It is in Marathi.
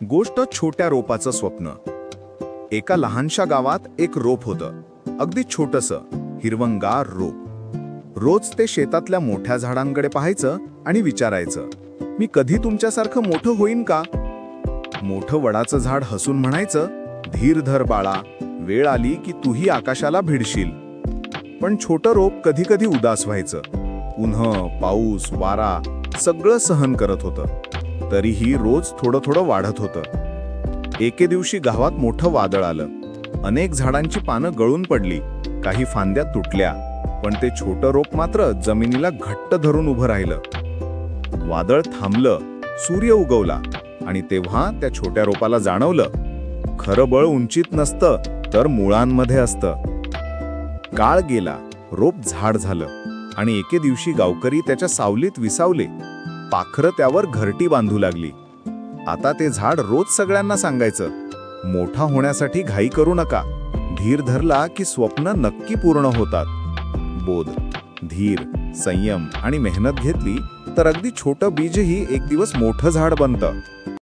गोष्ट छोट्या रोपाचं स्वप्न. एका लहानशा गावात एक रोप होतं, अगदी छोटंसं हिरवंगार रोप. रोज ते शेतातल्या मोठ्या झाडांकडे पाहायचं आणि विचारायचं, मी कधी तुमच्यासारखं मोठं होईन का? मोठं वडाचं झाड हसून म्हणायचं, धीर धर बाळा, वेळ आली की तूही आकाशाला भिडशील. पण छोटं रोप कधी कधी उदास व्हायचं. उन्ह, पाऊस, वारा सगळं सहन करत होतं. तरीही रोज थोडं थोडं वाढत होतं. एके दिवशी गावात मोठं वादळ आलं. अनेक झाडांची पानं गळून पडली, काही फांद्या तुटल्या, पण ते छोटं रोप मात्र जमिनीला घट्ट धरून उभं राहिलं. वादळ थांबलं, सूर्य उगवला आणि तेव्हा त्या छोट्या रोपाला जाणवलं, खरं बळ उंचीत नसतं तर मुळांमध्ये असतं. काळ गेला, रोप झाड झालं आणि एके दिवशी गावकरी त्याच्या सावलीत विसावले. पाखरं त्यावर घरटी बांधू लागली. आता ते झाड रोज सगळ्यांना सांगायचं, मोठा होण्यासाठी घाई करू नका, धीर धरला की स्वप्न नक्की पूर्ण होतात. बोध, धीर, संयम आणि मेहनत घेतली तर अगदी छोटं बीजही एक दिवस मोठं झाड बनतं.